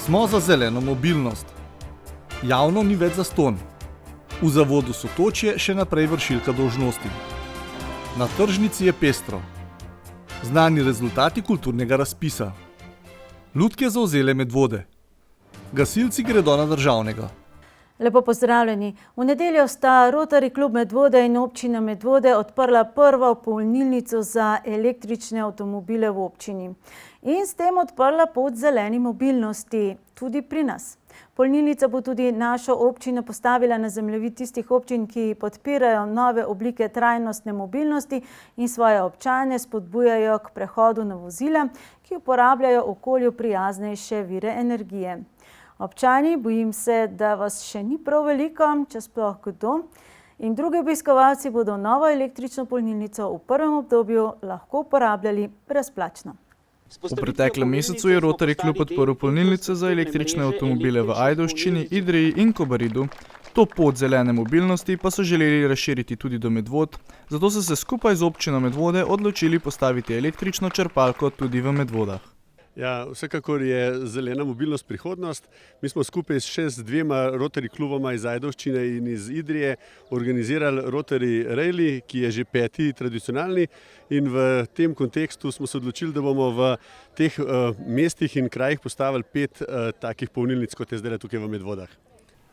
Smo za zeleno mobilnost. Javno ni več zastonj. V zavodu Sotočje še naprej vršilka dolžnosti. Na tržnici je pestro. Znani rezultati kulturnega razpisa. Lutke zavzele Medvode. Gasilci gredo na Državnega. Lepo pozdravljeni. V nedeljo sta Rotary klub Medvode in občina Medvode odprla prvo polnilnico za električne avtomobile v občini. In s tem odprla pot zeleni mobilnosti tudi pri nas. Polnilnica bo tudi našo občino postavila na zemljevid tistih občin, ki podpirajo nove oblike trajnostne mobilnosti in svoje občane spodbujajo k prehodu na vozila, ki uporabljajo okolju prijaznejše vire energije. Občani, bojim se, da vas še ni prav veliko, če sploh kdo, in drugi obiskovalci bodo novo električno polnilnico v prvem obdobju lahko uporabljali brezplačno. V preteklem mesecu je Rotary klub odprl polnilnice za električne avtomobile v Ajdovščini, Idriji in Kobaridu. To pot zelene mobilnosti pa so želeli razširiti tudi do Medvod, zato so se skupaj z občino Medvode odločili postaviti električno črpalko tudi v Medvodah. Ja, vsekakor je zelena mobilnost prihodnost. Mi smo skupaj še z dvema Rotary kluboma iz Ajdovščine in iz Idrije organizirali Rotary Rally, ki je že 5. tradicionalni, in v tem kontekstu smo se odločili, da bomo v teh mestih in krajih postavili 5 takih polnilnic, kot je zdaj tukaj v Medvodah.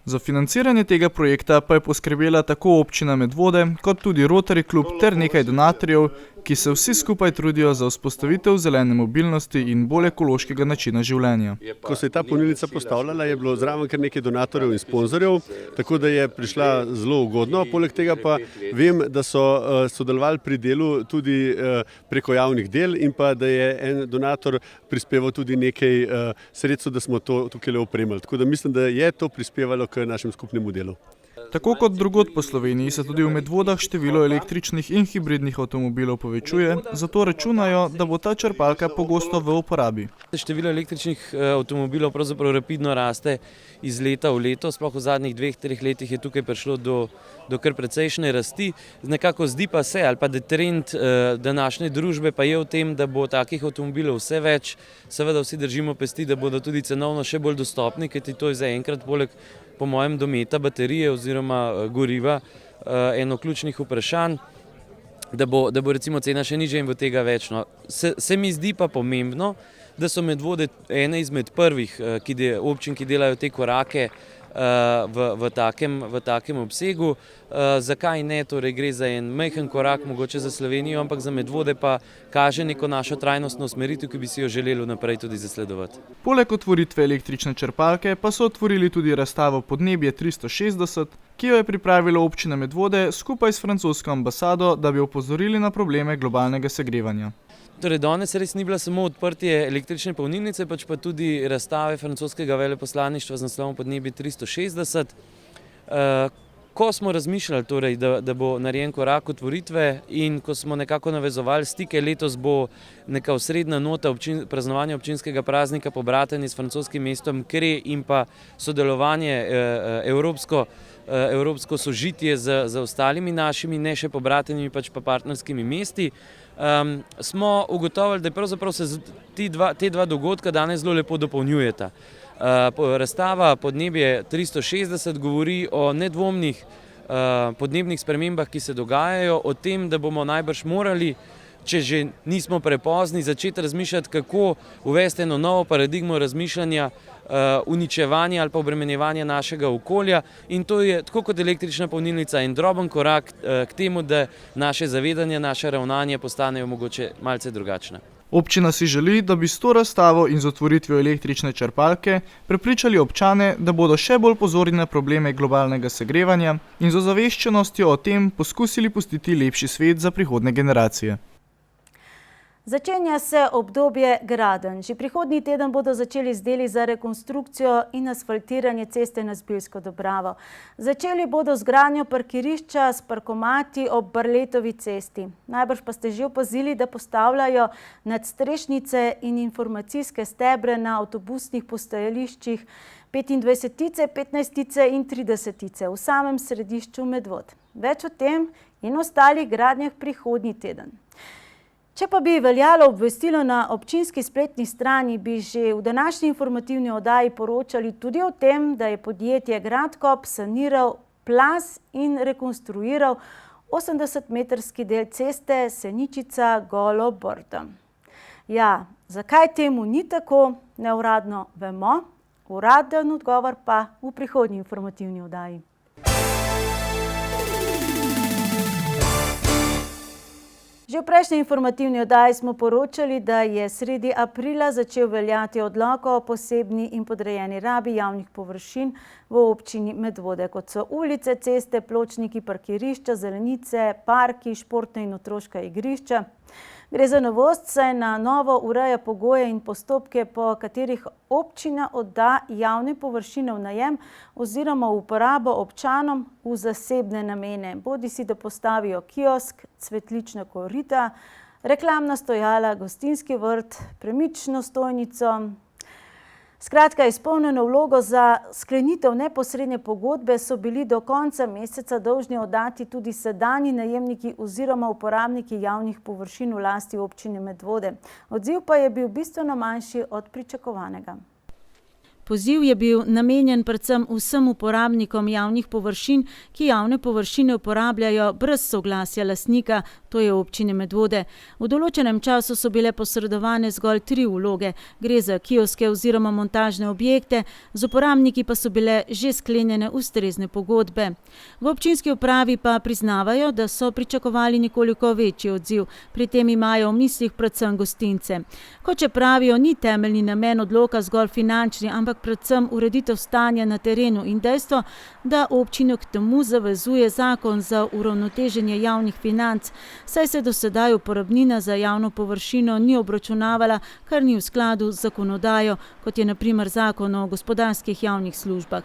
Za financiranje tega projekta pa je poskrbela tako občina Medvode, kot tudi Rotary klub ter nekaj donatorjev, ki se vsi skupaj trudijo za vzpostavitev zelene mobilnosti in bolj ekološkega načina življenja. Ko se je ta polnilnica postavljala, je bilo zraven kar nekaj donatorjev in sponzorjev, tako da je prišla zelo ugodno. Poleg tega pa vem, da so sodelovali pri delu tudi preko javnih del in pa da je en donator prispeval tudi nekaj sredstev, da smo to tukaj opremili. Tako da mislim, da je to prispevalo k našemu skupnemu delu. Tako kot drugod po Sloveniji se tudi v Medvodah število električnih in hibridnih avtomobilov povečuje, zato računajo, da bo ta črpalka pogosto v uporabi. Število električnih avtomobilov pravzaprav rapidno raste iz leta v leto, sploh v zadnjih 2-3 letih je tukaj prišlo do kar precejšnje rasti. Nekako zdi pa se, ali pa da trend današnje družbe pa je v tem, da bo takih avtomobilov vse več. Seveda vsi držimo pesti, da bodo tudi cenovno še bolj dostopni, kajti to je zaenkrat poleg po mojem dometa baterije oziroma goriva eno ključnih vprašanj, da bo recimo cena še nižja in bo tega več. Se mi zdi pa pomembno, da so Medvode ene izmed prvih občin, ki delajo te korake v takem obsegu. Zakaj ne? Torej gre za en majhen korak mogoče za Slovenijo, ampak za Medvode pa kaže neko našo trajnostno usmeritev, ki bi si jo želeli naprej tudi zasledovati. Poleg otvoritve električne črpalke pa so otvorili tudi razstavo Podnebje 360, ki jo je pripravila občina Medvode skupaj s francosko ambasado, da bi opozorili na probleme globalnega segrevanja. Torej, danes res ni bila samo odprtje električne polnilnice, pač pa tudi razstave francoskega veleposlaništva z naslovom Podnebje 360. Ko smo razmišljali, torej, da bo narejen korak otvoritve in ko smo nekako navezovali stike, letos bo neka osrednja nota praznovanja občinskega praznika pobratenje s francoskim mestom Kre in pa sodelovanje evropsko sožitje z ostalimi našimi, ne še pobratenimi, pač pa partnerskimi mesti. Smo ugotovili, da pravzaprav se te dva dogodka danes zelo lepo dopolnjujeta. Razstava Podnebje 360 govori o nedvomnih podnebnih spremembah, ki se dogajajo, o tem, da bomo najbrž morali, če že nismo prepozni, začeti razmišljati, kako uvesti eno novo paradigmo razmišljanja, uničevanja ali pa obremenjevanja našega okolja, in to je, tako kot električna polnilnica, en droben korak k temu, da naše zavedanje, naše ravnanje postanejo mogoče malce drugačne. Občina si želi, da bi s to razstavo in z otvoritvijo električne črpalke prepričali občane, da bodo še bolj pozorni na probleme globalnega segrevanja in z ozaveščenostjo o tem poskusili pustiti lepši svet za prihodnje generacije. Začenja se obdobje gradenj. Že prihodnji teden bodo začeli z deli za rekonstrukcijo in asfaltiranje ceste na Zbiljsko Dobravo. Začeli bodo z gradnjo parkirišča s parkomati ob Barletovi cesti. Najbrž pa ste že opazili, da postavljajo nadstrešnice in informacijske stebre na avtobusnih postajališčih 25-tice, 15-tice in 30-tice v samem središču Medvod. Več o tem in ostalih gradnjah prihodnji teden. Če pa bi veljalo obvestilo na občinski spletni strani, bi že v današnji informativni oddaji poročali tudi o tem, da je podjetje Gradkop saniral plaz in rekonstruiral 80-metrski del ceste Seničica-Golo Brdo. Ja, zakaj temu ni tako, neuradno vemo, uraden odgovor pa v prihodnji informativni oddaji. Že v prejšnji informativni oddaji smo poročali, da je sredi aprila začel veljati odlok o posebni in podrejeni rabi javnih površin v občini Medvode, kot so ulice, ceste, pločniki, parkirišča, zelenice, parki, športna in otroška igrišča. Gre za novost, saj na novo ureja pogoje in postopke, po katerih občina odda javne površine v najem oziroma v uporabo občanom v zasebne namene, bodisi da postavijo kiosk, cvetlična korita, reklamna stojala, gostinski vrt, premično stojnico. Skratka, izpolnjeno vlogo za sklenitev neposredne pogodbe so bili do konca meseca dolžni oddati tudi sedanji najemniki oziroma uporabniki javnih površin v lasti občine Medvode. Odziv pa je bil bistveno manjši od pričakovanega. Poziv je bil namenjen predvsem vsem uporabnikom javnih površin, ki javne površine uporabljajo brez soglasja lastnika, to je občine Medvode. V določenem času so bile posredovane zgolj 3 vloge. Gre za kioske oziroma montažne objekte, z uporabniki pa so bile že sklenjene ustrezne pogodbe. V občinski upravi pa priznavajo, da so pričakovali nekoliko večji odziv. Pri tem imajo v mislih predvsem gostince. Kot če pravijo, ni temeljni namen odloka zgolj finančni, ampak predvsem ureditev stanja na terenu in dejstvo, da občino k temu zavezuje zakon za uravnoteženje javnih financ, saj se do sedaj uporabnina za javno površino ni obračunavala, kar ni v skladu z zakonodajo, kot je na primer zakon o gospodarskih javnih službah.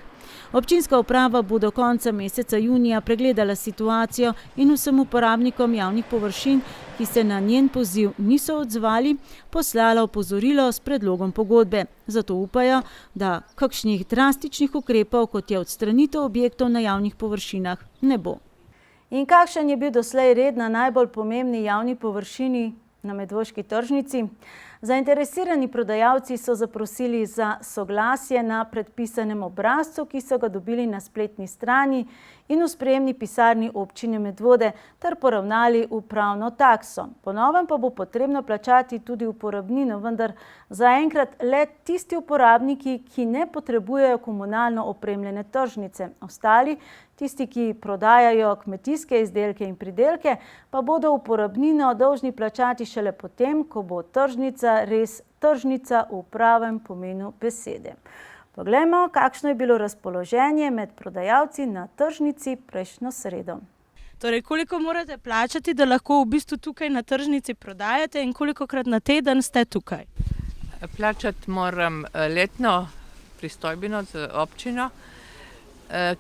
Občinska uprava bo do konca meseca junija pregledala situacijo in vsem uporabnikom javnih površin, ki se na njen poziv niso odzvali, poslala opozorilo s predlogom pogodbe. Zato upajo, da kakšnih drastičnih ukrepov, kot je odstranitev objektov na javnih površinah, ne bo. In kakšen je bil doslej red na najbolj pomembni javni površini na Medvoški tržnici? Zainteresirani prodajalci so zaprosili za soglasje na predpisanem obrazcu, ki so ga dobili na spletni strani in v sprejemni pisarni občine Medvode, ter poravnali upravno takso. Po novem pa bo potrebno plačati tudi uporabnino, vendar zaenkrat le tisti uporabniki, ki ne potrebujejo komunalno opremljene tržnice. Ostali, tisti, ki prodajajo kmetijske izdelke in pridelke, pa bodo uporabnino dolžni plačati šele potem, ko bo tržnica res tržnica v pravem pomenu besede. Poglejmo, kakšno je bilo razpoloženje med prodajalci na tržnici prejšnjo sredo. Torej, koliko morate plačati, da lahko v bistvu tukaj na tržnici prodajate in kolikokrat na teden ste tukaj? Plačati moram letno pristojbino z občino.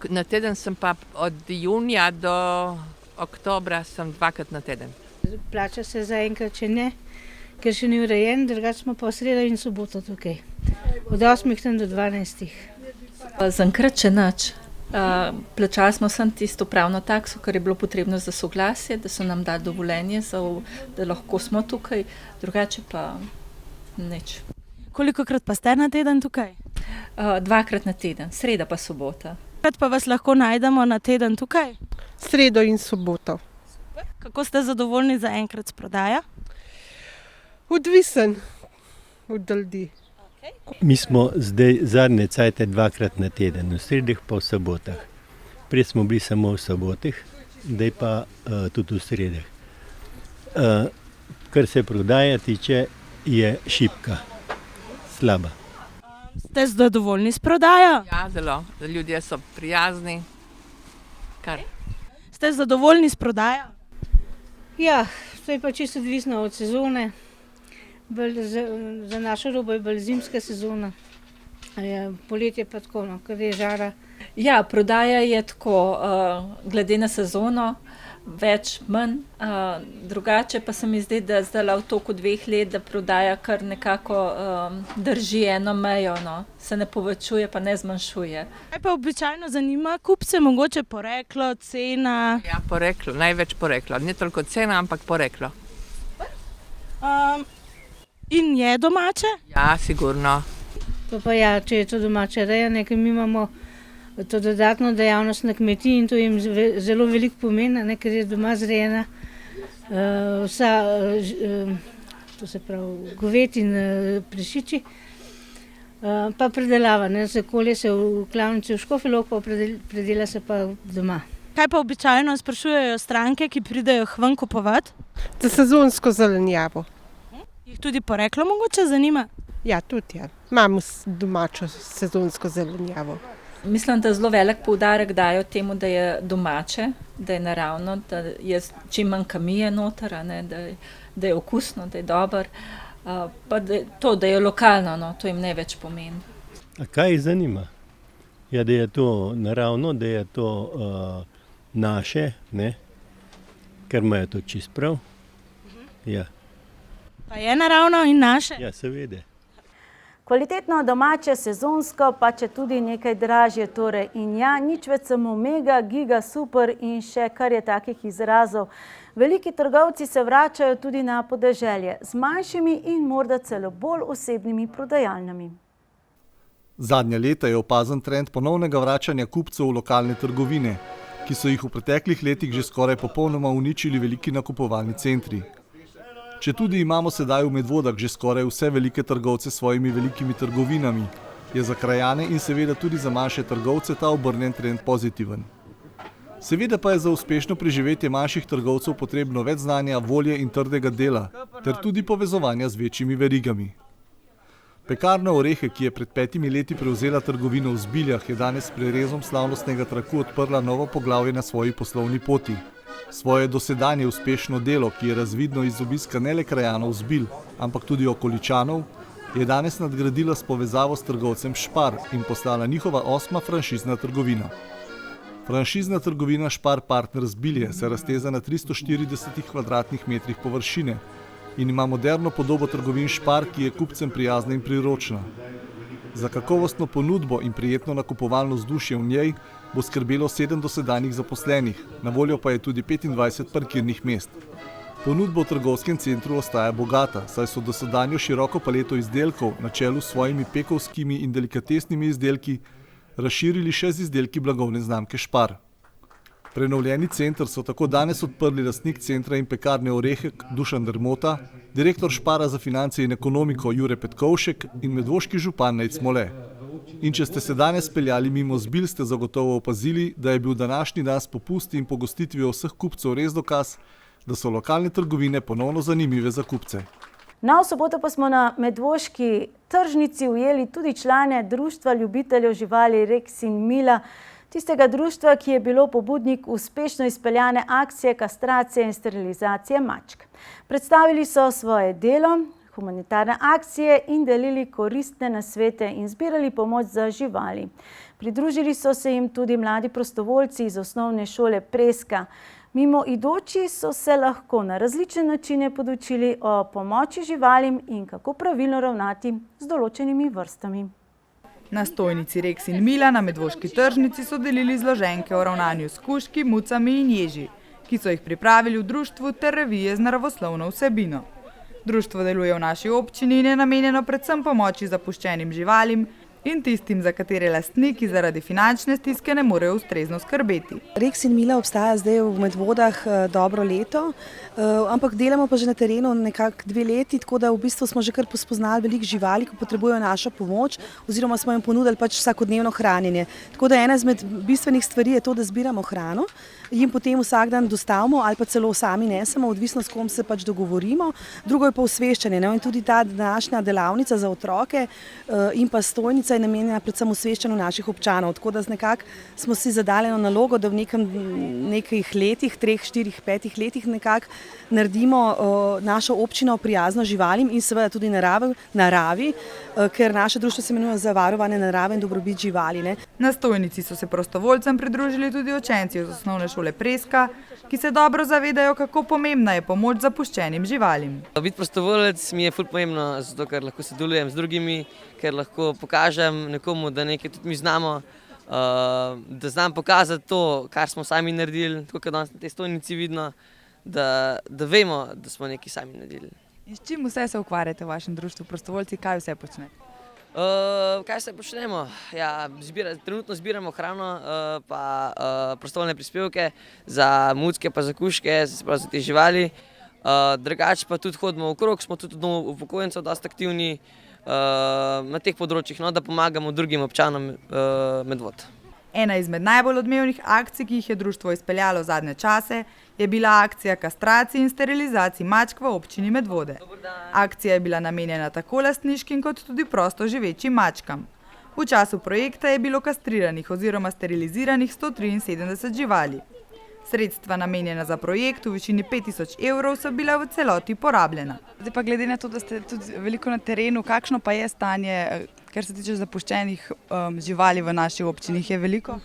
Na teden sem pa od junija do oktobra sem 2-krat na teden. Plača se zaenkrat, če ne, ker še ni urejen, drugače smo pa v sredo in soboto tukaj. Od 8 do 12. Zaenkrat še nič. Plačali smo samo tisto upravno takso, kar je bilo potrebno za soglasje, da so nam dali dovoljenje, da lahko smo tukaj, drugače pa nič. Kolikokrat pa ste na teden tukaj? 2-krat na teden, sreda pa sobota. Krat pa vas lahko najdemo na teden tukaj? Sredo in soboto. Super. Kako ste zadovoljni zaenkrat s prodajo? Odvisen od ljudi. Mi smo zdaj zadnje cajte 2-krat na teden, v sredah pa v sobotah. Prej smo bili samo v sobotah, zdaj pa tudi v sredah. Kar se prodaja tiče, je šibka, slaba. Ste zadovoljni s prodajo? Ja, zelo. Ljudje so prijazni. Kar? Ste zadovoljni s prodajo? Ja, to je pa čisto odvisno od sezone. Za našo robo je bolj zimska sezona. Poletje pa tako, ker je žara. Ja, prodaja je tako, glede na sezono, več, manj. Drugače pa se mi zdi, da zdaj v toku 2 let, da prodaja kar nekako drži eno mejo, no. Se ne povečuje, pa ne zmanjšuje. Kaj pa običajno zanima kupce, mogoče poreklo, cena? Ja, poreklo, največ poreklo. Ne toliko cena, ampak poreklo. In je domače? Ja, sigurno. Pa ja, če je to domače reja, ker mi imamo to dodatno dejavnost na kmetiji in to jim zelo veliko pomeni, ker je doma zrejena vsa, to se pravi, goved in prašiči, pa predelava, za okolje se v klavnici v Škofji Loki, pa predela se pa doma. Kaj pa običajno sprašujejo stranke, ki pridejo ven kupovati? Za sezonsko zelenjavo. Jih tudi poreklo mogoče zanima? Ja, tudi ja. Imamo domačo sezonsko zelenjavo. Mislim, da zelo velik poudarek dajo temu, da je domače, da je naravno, da je čim manj kamije noter, da je okusno, da je dober, pa da je lokalno, to jim največ pomeni. A kaj jih zanima? Ja, da je to naravno, da je to naše, ne? Ker imajo to čist prav. Ja. Pa je naravno in naše? Ja, seveda. Kvalitetno domače, sezonsko, pa če tudi nekaj dražje. Torej. In ja, nič več samo mega, giga, super in še kar je takih izrazov. Veliki trgovci se vračajo tudi na podeželje z manjšimi in morda celo bolj osebnimi prodajalnami. Zadnja leta je opazen trend ponovnega vračanja kupcev v lokalne trgovine, ki so jih v preteklih letih že skoraj popolnoma uničili veliki nakupovalni centri. Četudi imamo sedaj v Medvodah že skoraj vse velike trgovce s svojimi velikimi trgovinami, je za krajane in seveda tudi za manjše trgovce ta obrnjen trend pozitiven. Seveda pa je za uspešno preživetje manjših trgovcev potrebno več znanja, volje in trdega dela, ter tudi povezovanja z večjimi verigami. Pekarna Orehe, ki je pred 5 leti prevzela trgovino v Zbiljah, je danes s prerezom slavnostnega traku odprla novo poglavje na svoji poslovni poti. Svoje dosedanje uspešno delo, ki je razvidno iz obiska ne le krajanov Zbilj, ampak tudi okoličanov, je danes nadgradila s povezavo s trgovcem Špar in postala njihova 8. franšizna trgovina. Franšizna trgovina Špar Partner Zbilje se razteza na 340 kvadratnih metrih površine in ima moderno podobo trgovin Špar, ki je kupcem prijazna in priročna. Za kakovostno ponudbo in prijetno nakupovalno vzdušje v njej bo skrbelo 7 dosedanjih zaposlenih, na voljo pa je tudi 25 parkirnih mest. Ponudba v trgovskem centru ostaja bogata, saj so dosedanjo široko paleto izdelkov na čelu s svojimi pekovskimi in delikatesnimi izdelki razširili še z izdelki blagovne znamke Špar. Prenovljeni center so tako danes odprli lastnik centra in pekarne Orehe Dušan Dermota, direktor Špara za finance in ekonomiko Jure Petkovšek in medvoški župan Nejc Mole. In če ste se danes peljali mimo Zbilj, ste zagotovo opazili, da je bil današnji dan s popusti in pogostitvijo vseh kupcev res dokaz, da so lokalne trgovine ponovno zanimive za kupce. Na soboto pa smo na medvoški tržnici ujeli tudi člane Društva ljubiteljev živali Rex in Mila, tistega društva, ki je bilo pobudnik uspešno izpeljane akcije kastracije in sterilizacije mačk. Predstavili so svoje delo, humanitarne akcije in delili koristne nasvete in zbirali pomoč za živali. Pridružili so se jim tudi mladi prostovoljci iz osnovne šole Preska. Mimoidoči so se lahko na različne načine podučili o pomoči živalim in kako pravilno ravnati z določenimi vrstami. Na stojnici Rex in Mila na medvoški tržnici so delili zloženke o ravnanju s kužki, mucami in ježi, ki so jih pripravili v društvu ter revije z naravoslovno vsebino. Društvo deluje v naši občini in je namenjeno predvsem pomoči zapuščenim živalim in tistim, za katere lastniki zaradi finančne stiske ne morejo ustrezno skrbeti. Rex in Mila obstaja zdaj v Medvodah dobro leto, ampak delamo pa že na terenu nekako 2 leti, tako da v bistvu smo že kar spoznali veliko živali, ki potrebujejo našo pomoč, oziroma smo jim ponudili pač vsakodnevno hranjenje. Tako da ena izmed bistvenih stvari je to, da zbiramo hrano, jim potem vsak dan dostavimo ali pa celo sami nesemo, odvisno s kom se pač dogovorimo. Drugo je pa osveščanje, in tudi ta današnja delavnica za otroke in pa stojnica je namenjena predvsem osveščanju naših občanov. Tako da nekako smo si zadali nalogo, da v nekih letih, 3, 4, 5 letih nekako naredimo našo občino prijazno živalim in seveda tudi naravi, ker naše društvo se imenuje za varovanje narave in dobrobit živali. Ne. Na stojnici so se prostovoljcem pridružili tudi učenci iz osnovne šole Preska, ki se dobro zavedajo, kako pomembna je pomoč zapuščenim živalim. Biti prostovoljec mi je ful pomembno, zato ker lahko sodelujem z drugimi, ker lahko pokažem nekomu, da nekaj tudi mi znamo, da znam pokazati to, kar smo sami naredili, tako kot danes na tej stojnici vidno, da vemo, da smo nekaj sami naredili. In s čim vse se ukvarjate v vašem društvu, prostovoljci, kaj vse počnete? Kaj se počnemo? Ja, trenutno zbiramo hrano, pa prostovoljne prispevke za mucke, pa za kužke, za te živali. Drugače pa tudi hodimo okrog, smo tudi v domu upokojencev dosti aktivni na teh področjih, no, da pomagamo drugim občanom Medvod. Ena izmed najbolj odmevnih akcij, ki jih je društvo izpeljalo zadnje čase, je bila akcija kastracij in sterilizacij mačk v občini Medvode. Akcija je bila namenjena tako lastniškim kot tudi prosto živečim mačkam. V času projekta je bilo kastriranih oziroma steriliziranih 173 živali. Sredstva namenjena za projekt v višini 5000 evrov so bila v celoti porabljena. Zdaj pa glede na to, da ste tudi veliko na terenu, kakšno pa je stanje, kar se tiče zapuščenih živali v naši občini, je veliko?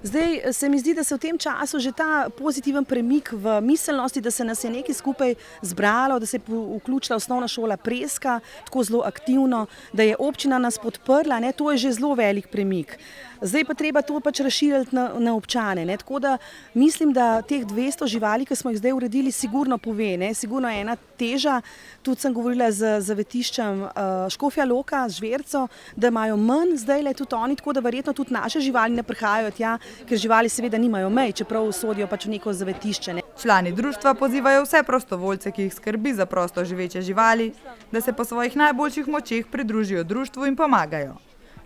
Zdaj se mi zdi, da se v tem času že ta pozitiven premik v miselnosti, da se nas je nekaj skupaj zbralo, da se je vključila osnovna šola Preska, tako zelo aktivno, da je občina nas podprla, ne, to je že zelo velik premik. Zdaj pa treba to pač razširiti na občane, ne, tako da mislim, da teh 200 živali, ki smo jih zdaj uredili, sigurno pove, ne, sigurno je ena teža, tudi sem govorila z zavetiščem Škofja Loka, z Žverco, da imajo manj zdaj tudi oni, tako da verjetno tudi naše živali ne prihajajo tja, ker živali seveda nimajo mej, čeprav sodijo pač v neko zavetišče. Ne. Člani društva pozivajo vse prostovoljce, ki jih skrbi za prosto živeče živali, da se po svojih najboljših močeh pridružijo društvu in pomagajo.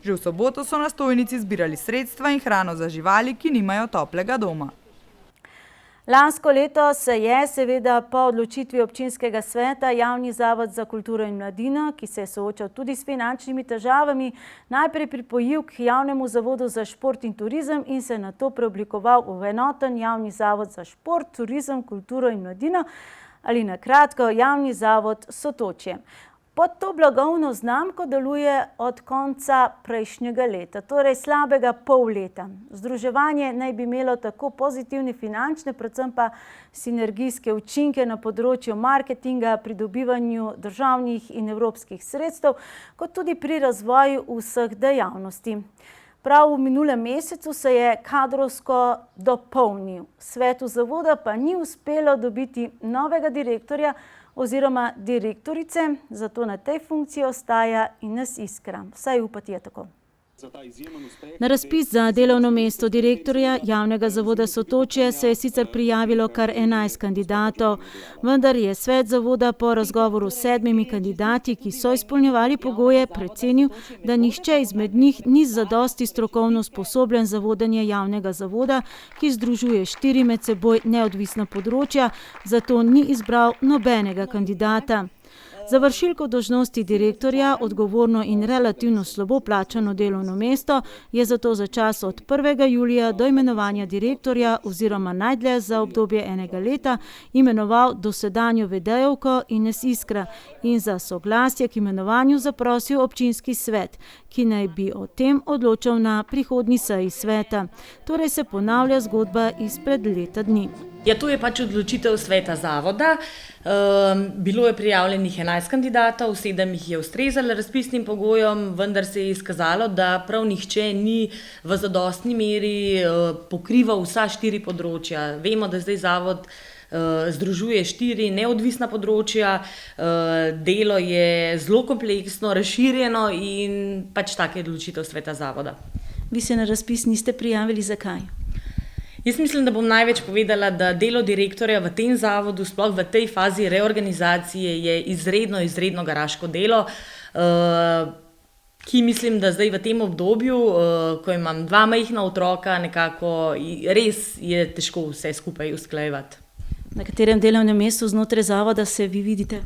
Že v soboto so na stojnici zbirali sredstva in hrano za živali, ki nimajo toplega doma. Lansko leto se je seveda po odločitvi občinskega sveta Javni zavod za kulturo in mladino, ki se je soočal tudi s finančnimi težavami, najprej pripojil k Javnemu zavodu za šport in turizem in se nato preoblikoval v enoten Javni zavod za šport, turizem, kulturo in mladino, ali na kratko Javni zavod Sotočje. Pod to blagovno znamko deluje od konca prejšnjega leta, torej slabega pol leta. Združevanje naj bi imelo tako pozitivne finančne, predvsem pa sinergijske učinke na področju marketinga, pridobivanju državnih in evropskih sredstev, kot tudi pri razvoju vseh dejavnosti. Prav v minulem mesecu se je kadrovsko dopolnil. Svetu zavoda pa ni uspelo dobiti novega direktorja oziroma direktorice, zato na tej funkciji ostaja Ines Iskra. Vsaj upati je tako. Na razpis za delovno mesto direktorja Javnega zavoda Sotočje se je sicer prijavilo kar 11 kandidatov, vendar je svet zavoda po razgovoru s 7 kandidati, ki so izpolnjevali pogoje, precenil, da nihče izmed njih ni zadosti strokovno sposobljen za vodenje javnega zavoda, ki združuje 4 med seboj neodvisna področja, zato ni izbral nobenega kandidata. Za vršilko dolžnosti direktorja, odgovorno in relativno slabo plačano delovno mesto, je zato za čas od 1. julija do imenovanja direktorja oziroma najdlje za obdobje enega leta imenoval dosedanjo vedejevko Ines Iskra in za soglasje k imenovanju zaprosil občinski svet, ki naj bi o tem odločal na prihodnji seji sveta. Torej se ponavlja zgodba izpred leta dni. Ja, to je pač odločitev sveta zavoda. Bilo je prijavljenih 11 kandidatov, 7 jih je ustrezalo razpisnim pogojem, vendar se je izkazalo, da prav nihče ni v zadostni meri pokrival vsa 4 področja. Vemo, da zdaj zavod združuje 4 neodvisna področja, delo je zelo kompleksno, razširjeno in pač taka je odločitev sveta zavoda. Vi se na razpis niste prijavili, zakaj? Jaz mislim, da bom največ povedala, da delo direktorja v tem zavodu, sploh v tej fazi reorganizacije, je izredno garaško delo, ki mislim, da zdaj v tem obdobju, ko imam 2 majhna otroka, nekako res je težko vse skupaj usklajevati. Na katerem delovnem mestu znotraj zavoda se vi vidite?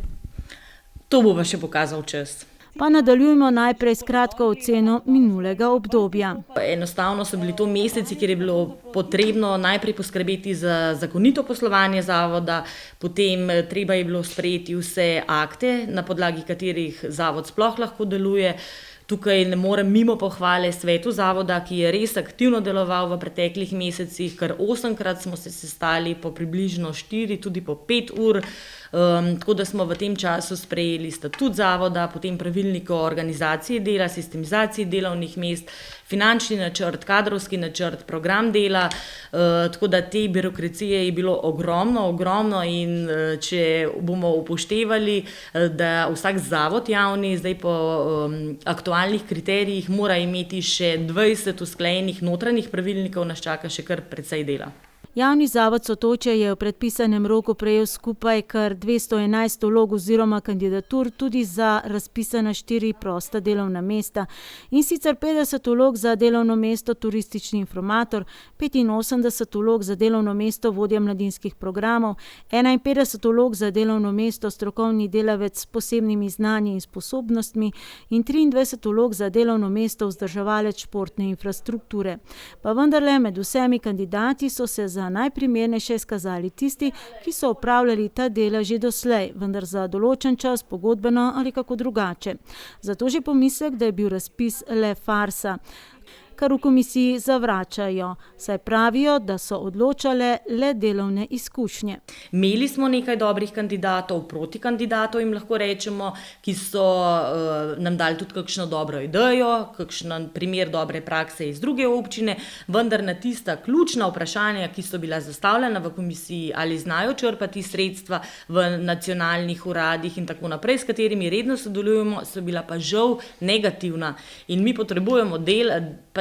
To bo pa še pokazal čas. Pa nadaljujemo najprej s kratko oceno minulega obdobja. Enostavno so bili to meseci, kjer je bilo potrebno najprej poskrbeti za zakonito poslovanje zavoda, potem treba je bilo sprejeti vse akte, na podlagi katerih zavod sploh lahko deluje. Tukaj ne morem mimo pohvale svetu zavoda, ki je res aktivno deloval v preteklih mesecih, kar 8-krat smo se sestali po približno 4, tudi po 5 ur. Tako da smo v tem času sprejeli statut zavoda, potem pravilnik o organizaciji dela, sistemizaciji delovnih mest, finančni načrt, kadrovski načrt, program dela, tako da te birokracije je bilo ogromno in če bomo upoštevali, da vsak zavod javni zdaj po aktualnih kriterijih mora imeti še 20 usklajenih notranjih pravilnikov, nas čaka še kar precej dela. Javni zavod Sotočje je v predpisanem roku prejel skupaj kar 211 vlog oziroma kandidatur tudi za razpisana 4 prosta delovna mesta, in sicer 50 vlog za delovno mesto turistični informator, 85 vlog za delovno mesto vodja mladinskih programov, 51 vlog za delovno mesto strokovni delavec s posebnimi znanji in sposobnostmi in 23 vlog za delovno mesto vzdrževalec športne infrastrukture. Pa vendarle med vsemi kandidati so se za najprimernejše izkazali tisti, ki so opravljali ta dela že doslej, vendar za določen čas, pogodbeno ali kako drugače. Zato že pomislek, da je bil razpis le farsa, kar v komisiji zavračajo, saj pravijo, da so odločale le delovne izkušnje. Imeli smo nekaj dobrih kandidatov, proti kandidatov jim lahko rečemo, ki so nam dali tudi kakšno dobro idejo, kakšen primer dobre prakse iz druge občine, vendar na tista ključna vprašanja, ki so bila zastavljena v komisiji, ali znajo črpati sredstva v nacionalnih uradih in tako naprej, s katerimi redno sodelujemo, so bila pa žal negativna. In mi potrebujemo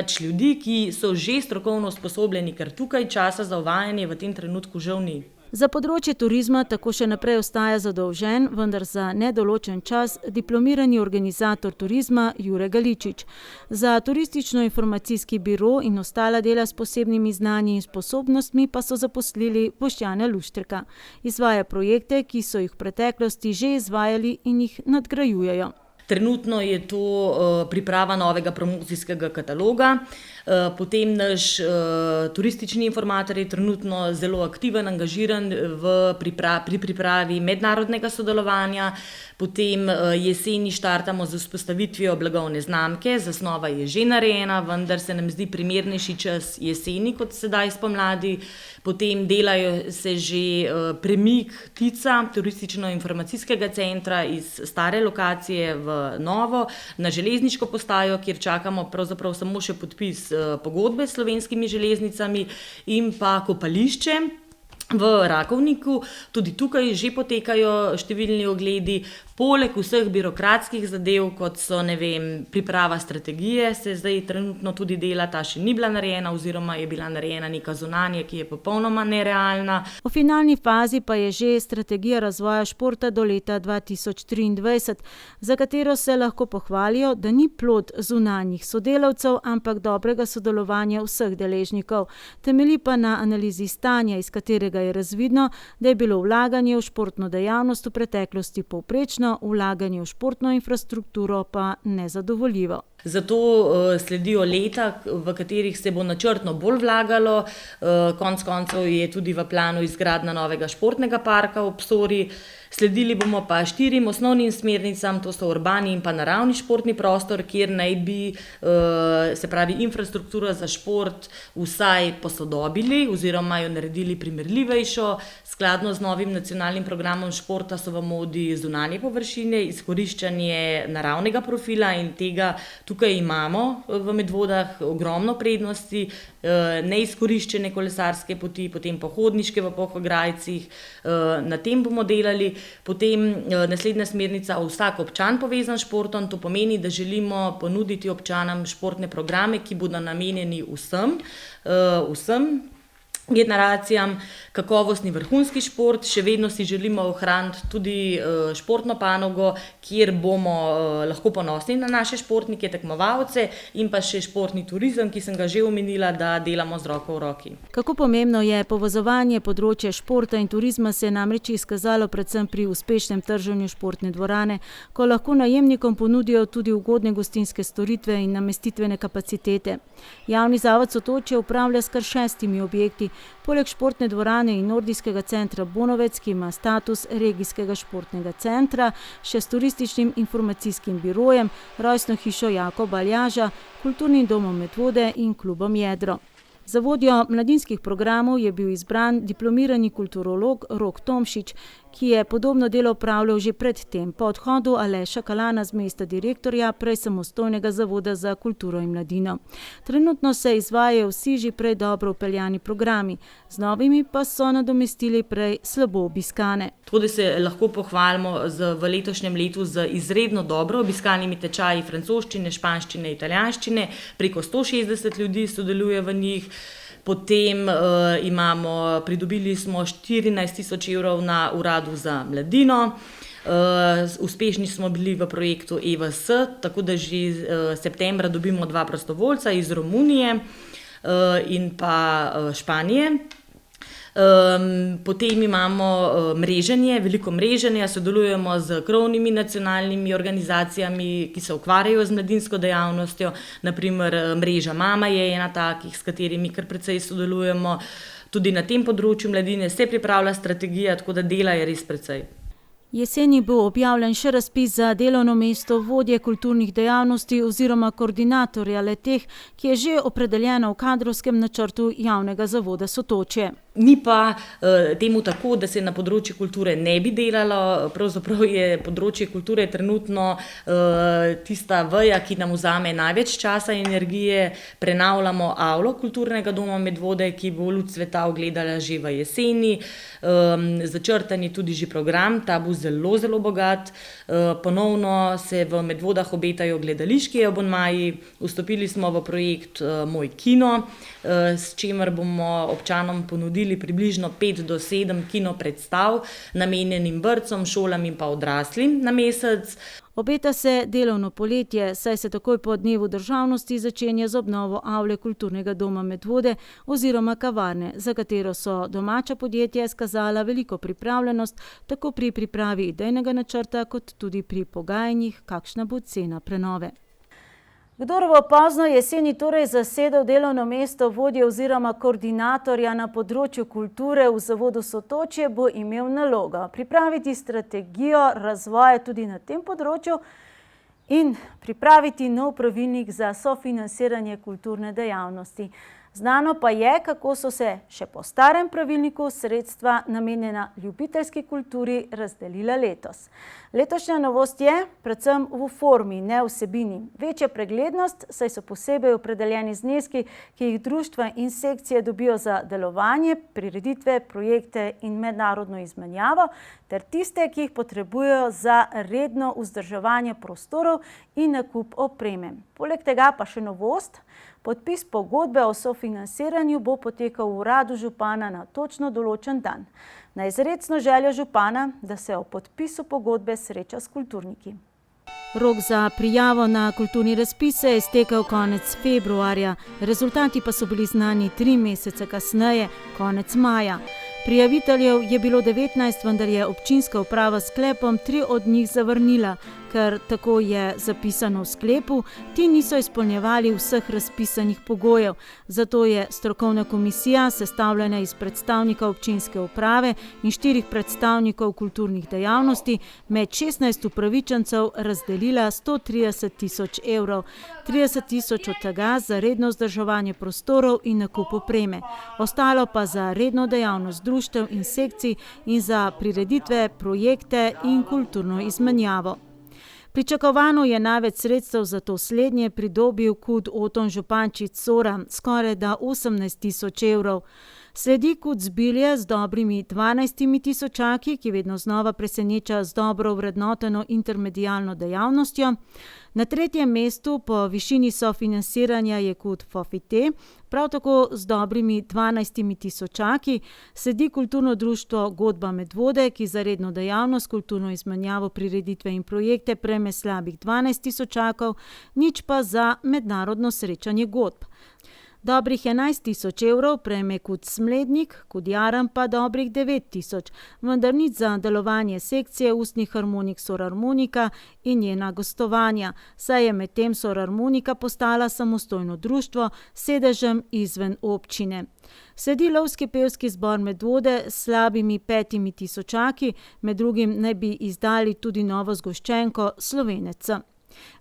ljudi, ki so že strokovno usposobljeni, ker tukaj časa za uvajanje v tem trenutku žal ni. Za področje turizma tako še naprej ostaja zadolžen, vendar za nedoločen čas, diplomirani organizator turizma Jure Galičič. Za turistično-informacijski biro in ostala dela s posebnimi znanji in sposobnostmi pa so zaposlili Boštjana Luštrika. Izvaja projekte, ki so jih v preteklosti že izvajali in jih nadgrajujejo. Trenutno je to priprava novega promocijskega kataloga, potem naš turistični informator je trenutno zelo aktiven, angažiran pri pripravi mednarodnega sodelovanja, potem jeseni štartamo z vzpostavitvijo blagovne znamke, zasnova je že narejena, vendar se nam zdi primernejši čas jeseni kot sedaj spomladi, potem delajo se že premik TIC-a, turistično-informacijskega centra iz stare lokacije v novo, na železniško postajo, kjer čakamo pravzaprav samo še podpis pogodbe s Slovenskimi železnicami, in pa kopališče v Rakovniku. Tudi tukaj že potekajo številni ogledi. Poleg vseh birokratskih zadev, kot so, priprava strategije, se zdaj trenutno tudi dela, ta še ni bila narejena oziroma je bila narejena neka zunanja, ki je popolnoma nerealna. V finalni fazi pa je že strategija razvoja športa do leta 2023, za katero se lahko pohvalijo, da ni plod zunanjih sodelavcev, ampak dobrega sodelovanja vseh deležnikov. Temelji pa na analizi stanja, iz katerega je razvidno, da je bilo vlaganje v športno dejavnost v preteklosti povprečno, vlaganje v športno infrastrukturo pa nezadovoljivo. Zato sledijo leta, v katerih se bo načrtno bolj vlagalo, konec koncev je tudi v planu izgradnja novega športnega parka ob Sori. Sledili bomo pa 4 osnovnim smernicam, to so urbani in pa naravni športni prostor, kjer naj bi, se pravi, infrastrukturo za šport vsaj posodobili oziroma jo naredili primerljivejšo. Skladno z novim nacionalnim programom športa so v modi zunanje površine, izkoriščanje naravnega profila in tega tukaj imamo v Medvodah ogromno prednosti, neizkoriščene kolesarske poti, potem pohodniške v Polhograjcih, na tem bomo delali. Potem naslednja smernica, vsak občan povezan s športom, to pomeni, da želimo ponuditi občanom športne programe, ki bodo namenjeni vsem generacijam, kakovostni vrhunski šport, še vedno si želimo ohraniti tudi športno panogo, kjer bomo lahko ponosni na naše športnike, tekmovalce, in pa še športni turizem, ki sem ga že omenila, da delamo z roko v roki. Kako pomembno je povezovanje področja športa in turizma, se je namreč izkazalo predvsem pri uspešnem trženju športne dvorane, ko lahko najemnikom ponudijo tudi ugodne gostinske storitve in namestitvene kapacitete. Javni zavod Sotočje upravlja s kar 6 objekti, poleg športne dvorane in nordijskega centra Bonovec, ki ima status regijskega športnega centra, še s turističnim informacijskim birojem, rojstno hišo Jakoba Aljaža, kulturnim domom Medvode in klubom Jedro. Za vodjo mladinskih programov je bil izbran diplomirani kulturolog Rok Tomšič, ki je podobno delo opravljal že pred tem, po odhodu Aleša Kalana z mesta direktorja prej samostojnega zavoda za kulturo in mladino. Trenutno se izvajajo vsi že prej dobro upeljani programi, z novimi pa so nadomestili prej slabo obiskane. Tako da se lahko pohvalimo v letošnjem letu z izredno dobro obiskanimi tečaji francoščine, španščine, italijanščine, preko 160 ljudi sodeluje v njih. Potem pridobili smo 14.000 evrov na uradu za mladino, uspešni smo bili v projektu EVS, tako da že septembra dobimo 2 prostovoljca iz Romunije in pa Španije. Potem imamo mreženje, veliko mreženja, sodelujemo z krovnimi nacionalnimi organizacijami, ki se ukvarjajo z mladinsko dejavnostjo, naprimer mreža Mama je ena takih, s katerimi kar precej sodelujemo. Tudi na tem področju mladine se pripravlja strategija, tako da dela je res precej. Jeseni bo objavljen še razpis za delovno mesto vodje kulturnih dejavnosti oziroma koordinatorja le-teh, ki je že opredeljeno v kadrovskem načrtu javnega zavoda Sotočje. Ni pa temu tako, da se na področju kulture ne bi delalo, pravzaprav je področje kulture trenutno tista veja, ki nam vzame največ časa in energije. Prenavljamo avlo kulturnega doma Medvode, ki bo luč sveta ugledala že v jeseni. Začrtan je tudi že program, ta bo zelo, zelo bogat. Ponovno se v Medvodah obetajo gledališki abonmaji, vstopili smo v projekt Moj kino, s čimer bomo občanom ponudili približno 5 do 7 kino predstav, namenjenim vrtcom, šolam in pa odraslim na mesec. Obeta se delovno poletje, saj se takoj po dnevu državnosti začenja z obnovo avle kulturnega doma Medvode oziroma kavarne, za katero so domača podjetja izkazala veliko pripravljenost, tako pri pripravi idejnega načrta, kot tudi pri pogajanjih, kakšna bo cena prenove. Kdor bo pozno jeseni torej zasedel delovno mesto vodje oziroma koordinatorja na področju kulture v zavodu Sotočje, bo imel nalogo pripraviti strategijo razvoja tudi na tem področju in pripraviti nov pravilnik za sofinansiranje kulturne dejavnosti. Znano pa je, kako so se še po starem pravilniku sredstva namenjena ljubiteljski kulturi razdelila letos. Letošnja novost je predvsem v formi, ne vsebini. Večja preglednost, saj so posebej opredeljeni zneski, ki jih društva in sekcije dobijo za delovanje, prireditve, projekte in mednarodno izmenjavo, ter tiste, ki jih potrebujejo za redno vzdrževanje prostorov in nakup opreme. Poleg tega pa še novost. Podpis pogodbe o sofinanciranju bo potekal v uradu župana na točno določen dan. Na izrecno željo župana, da se o podpisu pogodbe sreča s kulturniki. Rok za prijavo na kulturni razpis se je iztekel konec februarja, rezultati pa so bili znani 3 mesece kasneje, konec maja. Prijaviteljev je bilo 19, vendar je občinska uprava s sklepom 3 od njih zavrnila, ker tako je zapisano v sklepu, ti niso izpolnjevali vseh razpisanih pogojev. Zato je strokovna komisija, sestavljena iz predstavnika občinske uprave in 4 predstavnikov kulturnih dejavnosti, med 16 upravičencev razdelila 130.000 evrov, 30.000 od tega za redno vzdrževanje prostorov in nakup opreme, ostalo pa za redno dejavnost društev in sekcij in za prireditve, projekte in kulturno izmenjavo. Pričakovano je največ sredstev za to slednje pridobil KUD Oton Župančič Sora, skoraj da 18.000 evrov. Sledi KUD Zbilje z dobrimi 12.000, ki vedno znova preseneča z dobro vrednoteno intermedialno dejavnostjo. Na 3. mestu po višini sofinansiranja je KUD Fofite, prav tako z dobrimi 12.000, sledi kulturno društvo Godba Medvode, ki za redno dejavnost, kulturno izmenjavo, prireditve in projekte prejme slabih 12.000, nič pa za mednarodno srečanje godb. Dobrih 11.000 evrov prejme KUD Smlednik, KUD Jaran pa dobrih 9.000, vendar nič za delovanje sekcije ustnih harmonik Sorharmonika in njena gostovanja, saj je medtem Sorharmonika postala samostojno društvo s sedežem izven občine. Sledi lovski pevski zbor Medvode s slabimi 5.000, med drugim naj bi izdali tudi novo zgoščenko Slovenec.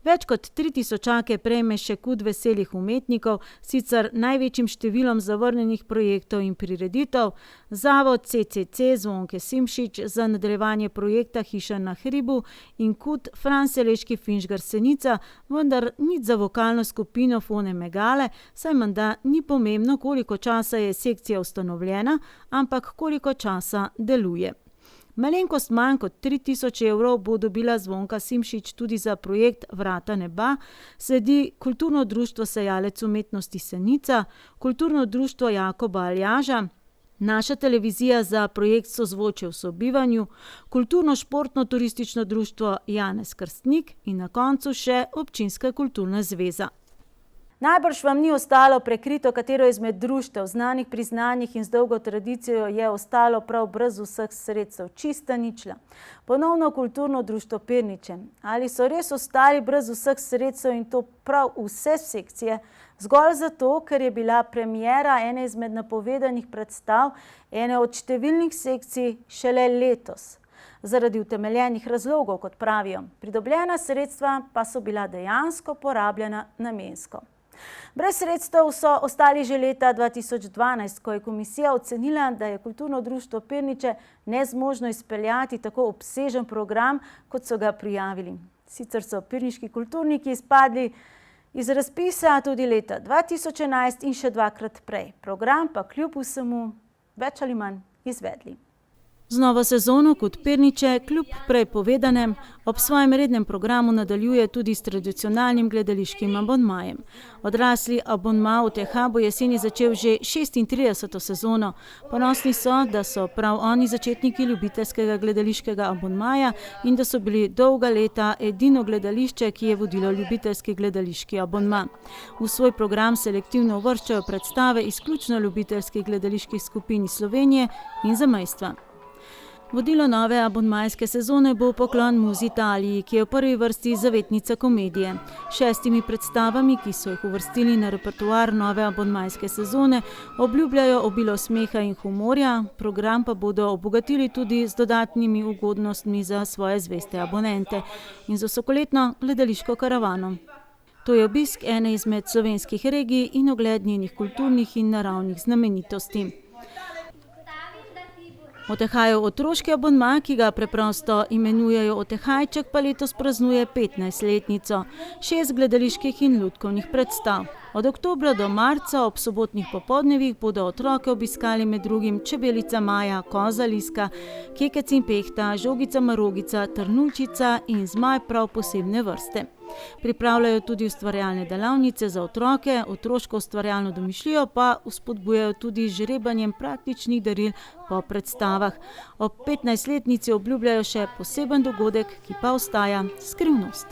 Več kot 3000 prejme še kud veselih umetnikov, sicer največjim številom zavrnjenih projektov in prireditev, zavod CCC Zvonke Simšič za nadaljevanje projekta Hiša na hribu in kud Fran Seleški Finžgar Senica, vendar nič za vokalno skupino Fone Megale, saj menda ni pomembno, koliko časa je sekcija ustanovljena, ampak koliko časa deluje. Malenkost manj kot 3000 evrov bo dobila Zvonka Simšič tudi za projekt Vrata neba, sledi Kulturno društvo Sejalec umetnosti Senica, Kulturno društvo Jakoba Aljaža, Naša televizija za projekt Sozvočje v sobivanju, Kulturno-športno turistično društvo Janez Krstnik in na koncu še Občinska kulturna zveza. Najbrž vam ni ostalo prekrito, katero izmed društev, znanih, priznanih in z dolgo tradicijo je ostalo prav brez vseh sredstev, čista ničla. Ponovno Kulturno društvo Pirniče. Ali so res ostali brez vseh sredstev in to prav vse sekcije, zgolj zato, ker je bila premiera ene izmed napovedanih predstav, ene od številnih sekcij šele letos. Zaradi utemeljenih razlogov, kot pravijo. Pridobljena sredstva pa so bila dejansko porabljena namensko. Brez sredstev so ostali že leta 2012, ko je komisija ocenila, da je Kulturno društvo Pirniče nezmožno izpeljati tako obsežen program, kot so ga prijavili. Sicer so pirniški kulturniki izpadli iz razpisa tudi leta 2011 in še dvakrat prej. Program pa kljub vsemu več ali manj izvedli. Z novo sezono Kud Pirniče, kljub prej povedanem, ob svojem rednem programu nadaljuje tudi s tradicionalnim gledališkim abonmajem. Odrasli abonma OTH bo jeseni začel že 36. sezono. Ponosni so, da so prav oni začetniki ljubiteljskega gledališkega abonmaja in da so bili dolga leta edino gledališče, ki je vodilo ljubiteljski gledališki abonma. V svoj program selektivno uvrščajo predstave izključno ljubiteljskih gledaliških skupin iz Slovenije in zamejstva. Vodilo nove abonmajske sezone bo Poklon Muzi Italiji, ki je v prvi vrsti zavetnica komedije. 6 predstavami, ki so jih uvrstili na repertoar nove abonmajske sezone, obljubljajo obilo smeha in humorja, program pa bodo obogatili tudi z dodatnimi ugodnostmi za svoje zveste abonente in z vsakoletno gledališko karavano. To je obisk ene izmed slovenskih regij in ogled njenih kulturnih in naravnih znamenitosti. OTH-jev otroški abonma, ki ga preprosto imenujejo OTH-jček, pa letos praznuje 15-letnico, 6 gledaliških in lutkovnih predstav. Od oktobra do marca ob sobotnih popoldnevih bodo otroke obiskali med drugim Čebelica Maja, Koza Liska, Kekec in Pehta, Žogica Marogica, Trnulčica in Zmaj prav posebne vrste. Pripravljajo tudi ustvarjalne delavnice za otroke, otroško ustvarjalno domišljijo pa vzpodbujajo tudi z žrebanjem praktičnih daril po predstavah. Ob 15-letnici obljubljajo še poseben dogodek, ki pa ostaja skrivnost.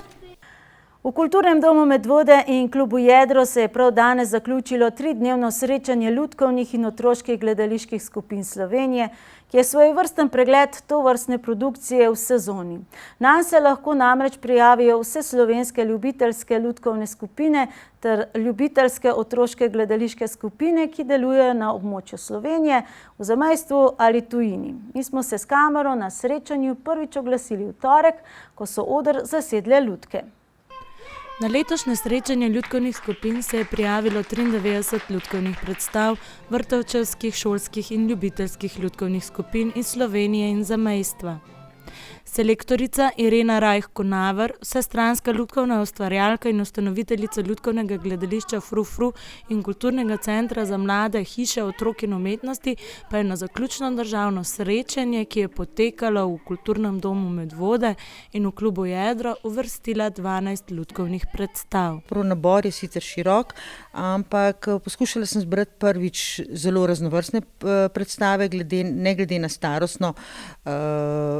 V Kulturnem domu Medvode in klubu Jedro se je prav danes zaključilo 3-dnevno srečanje lutkovnih in otroških gledaliških skupin Slovenije, ki je svojevrsten pregled tovrstne produkcije v sezoni. Nanj se lahko namreč prijavijo vse slovenske ljubiteljske lutkovne skupine ter ljubiteljske otroške gledališke skupine, ki delujejo na območju Slovenije, v zamejstvu ali tujini. Mi smo se s kamero na srečanju prvič oglasili v torek, ko so oder zasedle lutke. Na letošnje srečanje lutkovnih skupin se je prijavilo 93 lutkovnih predstav, vrtčevskih, šolskih in ljubiteljskih lutkovnih skupin iz Slovenije in zamejstva. Selektorica Irena Rajh-Konaver, vsestranska lutkovna ustvarjalka in ustanoviteljica lutkovnega gledališča Fru in kulturnega centra za mlade Hiše otrok in umetnosti, pa je na zaključno državno srečanje, ki je potekalo v Kulturnem domu Medvode in v klubu Jedro, uvrstila 12 lutkovnih predstav. Nabor je sicer širok, ampak poskušala sem zbrati prvič zelo raznovrstne predstave, ne glede na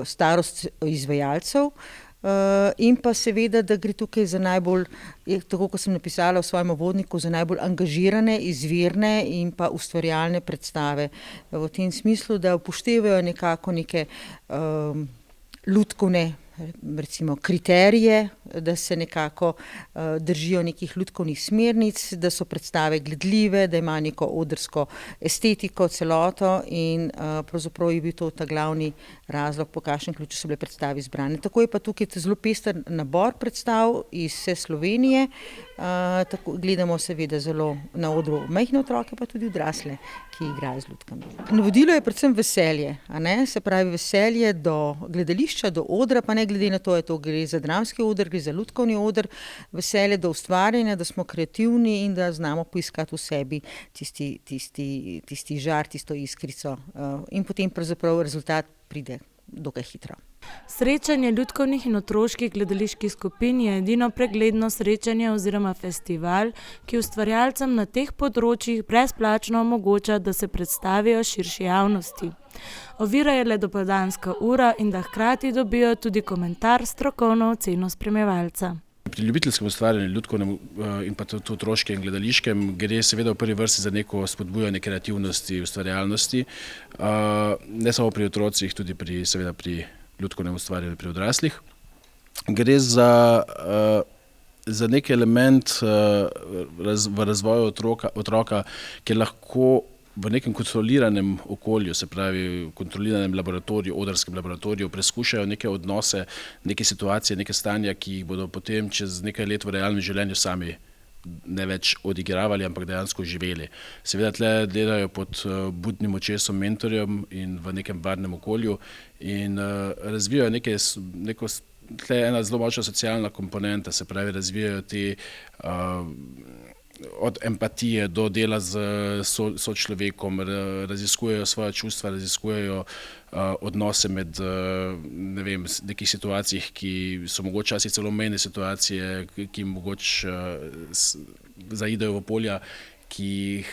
starost izvajalcev in pa seveda, da gre tukaj za najbolj, tako kot sem napisala v svojem uvodniku, za najbolj angažirane, izvirne in pa ustvarjalne predstave. V tem smislu, da upoštevajo nekako neke lutkovne recimo kriterije, da se nekako držijo nekih lutkovnih smernic, da so predstave gledljive, da imajo neko odrsko estetiko, celoto in pravzaprav je bil to ta glavni razlog, po kakšnem ključu so bile predstave izbrane. Tako je pa tukaj zelo pester nabor predstav iz vse Slovenije. Gledamo seveda zelo na odru majhne otroke, pa tudi odrasle, ki igrajo z lutkami. Navodilo je predvsem veselje, a ne? Se pravi veselje do gledališča, do odra, pa ne glede na to, to gre za dramski oder, gre za lutkovni oder, veselje do ustvarjanja, da smo kreativni in da znamo poiskati v sebi tisti žar, tisto iskrico in potem pravzaprav rezultat pride dokaj hitro. Srečanje lutkovnih in otroških gledaliških skupin je edino pregledno srečanje oziroma festival, ki ustvarjalcem na teh področjih brezplačno omogoča, da se predstavijo širši javnosti. Ovira je le dopoldanska ura in da hkrati dobijo tudi komentar, strokovno oceno spremljevalca. Pri ljubiteljskem ustvarjanju, lutkovnem in pa tudi otroškem in gledališkem gre seveda v prvi vrsti za neko spodbujanje kreativnosti, ustvarjalnosti, ne samo pri otrocih, tudi seveda pri lutkovnem ustvarjanju pri odraslih. Gre za nek element v razvoju otroka, ki lahko v nekem kontroliranem okolju, se pravi v kontroliranem laboratoriju, odrskem laboratoriju, preskušajo neke odnose, neke situacije, neke stanja, ki jih bodo potem čez nekaj let v realnem življenju sami ne več odigravali, ampak dejansko živeli. Seveda tle delajo pod budnim očesom mentorjem in v nekem varnem okolju in razvijajo tle ena zelo močna socialna komponenta, se pravi razvijajo te od empatije do dela z sočlovekom, raziskujejo svoja čustva, raziskujejo odnose med nekih situacijah, ki so mogoče celo mejne situacije, ki mogoče zaidejo v polja, ki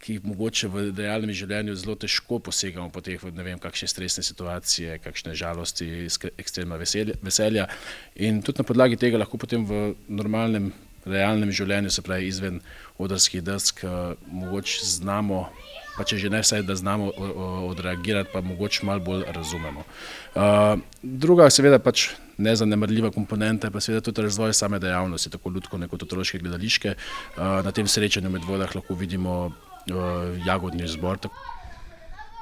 jih mogoče v realnem življenju zelo težko posegamo po teh, kakšne stresne situacije, kakšne žalosti, ekstremna veselja. In tudi na podlagi tega lahko potem v normalnem realnem življenju, se pravi izven odrskih desk, mogoče znamo, pa če že ne vsaj, da znamo odreagirati, pa mogoče malo bolj razumemo. Druga seveda pač nezanemarljiva komponenta je pa seveda tudi razvoj same dejavnosti, tako lutkovne kot otroške gledališke. Na tem srečanju v Medvodah lahko vidimo jagodni zbor.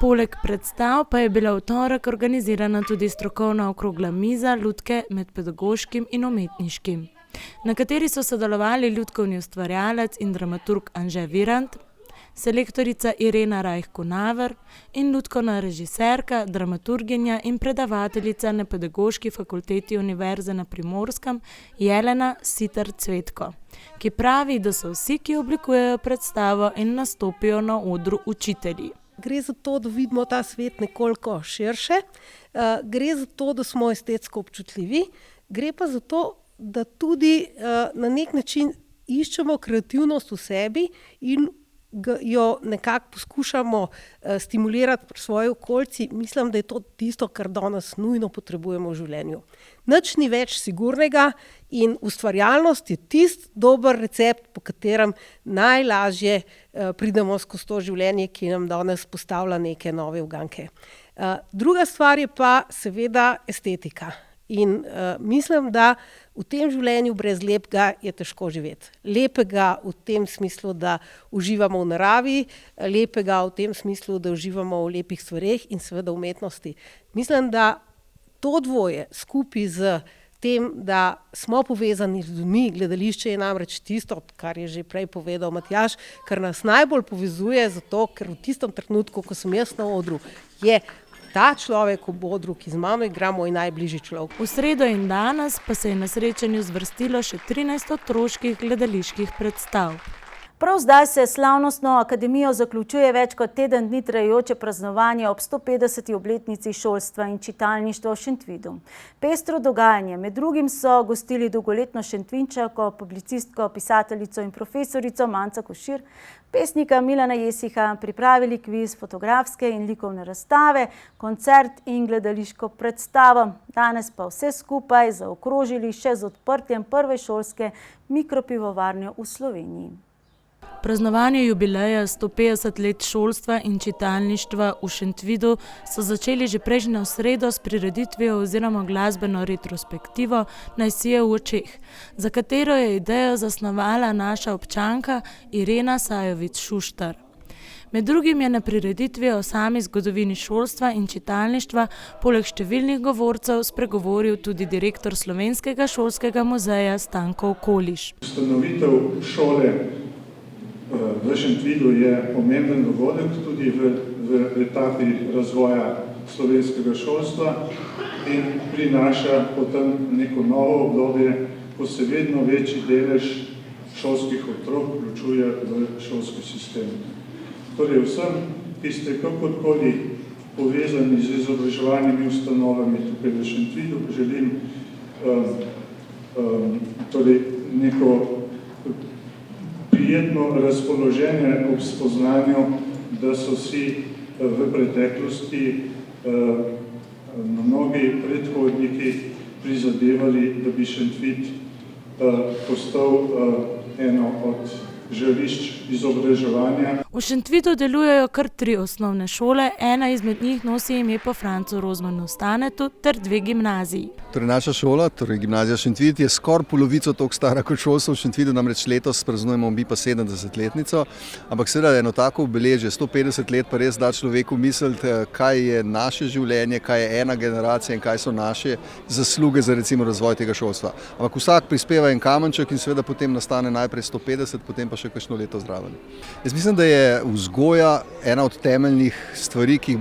Poleg predstav pa je bila v torek organizirana tudi strokovna okrogla miza lutke med pedagoškim in umetniškim, na kateri so sodelovali lutkovni ustvarjalec in dramaturg Anže Virant, selektorica Irena Rajh-Kunaver in lutkovna režiserka, dramaturginja in predavateljica na Pedagoški fakulteti Univerze na Primorskem Jelena Sitar-Cvetko, ki pravi, da so vsi, ki oblikujejo predstavo in nastopijo na odru, učitelji. Gre za to, da vidimo ta svet nekoliko širše, gre za to, da smo estetsko občutljivi, gre pa za to, da tudi na nek način iščemo kreativnost v sebi in jo nekako poskušamo stimulirati pri svoji okolici. Mislim, da je to tisto, kar danes nujno potrebujemo v življenju. Nič ni več sigurnega in ustvarjalnost je tisti dober recept, po katerem najlažje pridemo skozi to življenje, ki nam danes postavlja neke nove uganke. Druga stvar je pa seveda estetika. In mislim, da v tem življenju brez lepega je težko živeti. Lepega v tem smislu, da uživamo v naravi, lepega v tem smislu, da uživamo v lepih stvareh in seveda umetnosti. Mislim, da to dvoje skupaj z tem, da smo povezani z ljudmi, gledališče je namreč tisto, kar je že prej povedal Matjaž, kar nas najbolj povezuje, zato ker v tistem trenutku, ko sem jaz na odru, je ta človek v odru, ki z mano igra, moj najbližji človek. V sredo in danes pa se je na srečanju zvrstilo še 13 otroških gledaliških predstav. Prav zdaj se slavnostno akademijo zaključuje več kot teden dni trajajoče praznovanje ob 150. obletnici šolstva in čitalništva v Šentvidu. Pestro dogajanje, med drugim so gostili dolgoletno Šentvinčanko, publicistko, pisateljico in profesorico Manco Košir, pesnika Milana Jesiha, pripravili kviz, fotografske in likovne razstave, koncert in gledališko predstavo. Danes pa vse skupaj zaokrožili še z odprtjem prve šolske mikropivovarne v Sloveniji. Praznovanje jubileja 150 let šolstva in čitalništva v Šentvidu so začeli že prejšnjo sredo s prireditvijo oziroma glasbeno retrospektivo Naj sije v očeh, za katero je idejo zasnovala naša občanka Irena Sajovic-Šuštar. Med drugim je na prireditvi o sami zgodovini šolstva in čitalništva poleg številnih govorcev spregovoril tudi direktor Slovenskega šolskega muzeja Stanko Okoliš. Ustanovitev šole v Šentvidu je pomemben dogodek tudi v etapi razvoja slovenskega šolstva in prinaša potem neko novo obdobje, ko se vedno večji delež šolskih otrok vključuje v šolski sistem. Torej vsem, ki ste kakorkoli povezani z izobraževalnimi ustanovami tukaj v Šentvidu, želim neko prijetno razpoloženje ob spoznanju, da so si v preteklosti mnogi predhodniki prizadevali, da bi Šentvid postal eno od žarišč izobraževanja. V Šentvidu delujejo kar 3 osnovne šole, ena izmed njih nosi ime po Francu Rozmanu Stanetu ter 2 gimnaziji. Torej naša šola, torej gimnazija Šentvid, je skoraj polovico toliko stara kot šolstvo v Šentvidu, namreč letos praznujemo mi pa 70-letnico, ampak seveda eno tako obeležje, 150 let pa res da človeku misliti, kaj je naše življenje, kaj je ena generacija in kaj so naše zasluge za recimo razvoj tega šolstva. Ampak vsak prispeva en kamenček in seveda potem nastane najprej 150, potem pa še kakšno leto zraven. Jaz mislim, da je vzgoja ena od temeljnih stvari, ki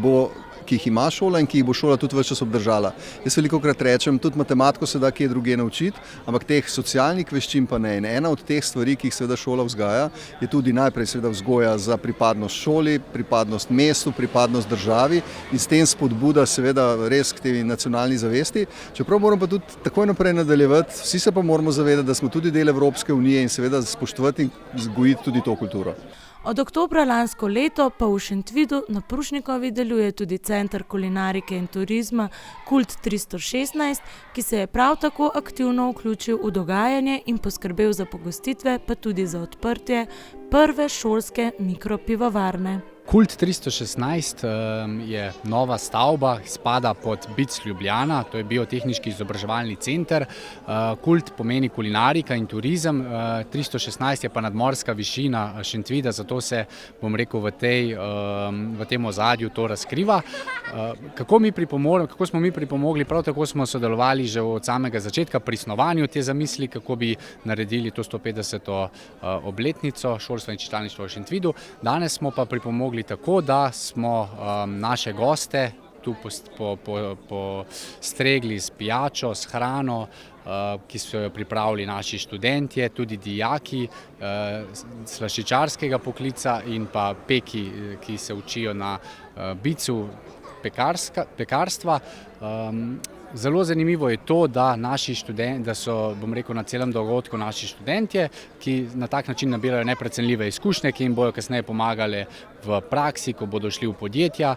jih ima šola in ki jih bo šola tudi ves čas obdržala. Jaz velikokrat rečem, tudi matematiko se da kje drugje naučiti, ampak teh socialnih veščin pa ne. In ena od teh stvari, ki jih seveda šola vzgaja, je tudi najprej seveda vzgoja za pripadnost šoli, pripadnost mestu, pripadnost državi in s tem spodbuda seveda res k tej nacionalni zavesti. Čeprav moramo pa tudi takoj naprej nadaljevati, vsi se pa moramo zavedati, da smo tudi del Evropske unije in seveda spoštovati in vzgojiti tudi to kulturo. Od oktobra lansko leto pa v Šentvidu na Prušnikovi deluje tudi Center kulinarike in turizma Kult 316, ki se je prav tako aktivno vključil v dogajanje in poskrbel za pogostitve, pa tudi za odprtje prve šolske mikropivovarne. Kult 316 je nova stavba, spada pod BIC Ljubljana, to je biotehniški izobraževalni center. Kult pomeni kulinarika in turizem, 316 je pa nadmorska višina Šentvida, zato se, bom rekel, v tem ozadju to razkriva. Kako smo mi pripomogli? Prav tako smo sodelovali že od samega začetka pri snovanju te zamisli, kako bi naredili to 150. obletnico šolstva in čitalništva v Šentvidu. Danes smo pa pripomogli tako, da smo naše goste tu postregli s pijačo, s hrano, ki so jo pripravili naši študentje, tudi dijaki slaščičarskega poklica in pa peki, ki se učijo na BIC-u pekarstva. Zelo zanimivo je to, da so, bom rekel, na celem dogodku naši študentje, ki na tak način nabirajo neprecenljive izkušnje, ki jim bodo kasneje pomagale v praksi, ko bodo šli v podjetja.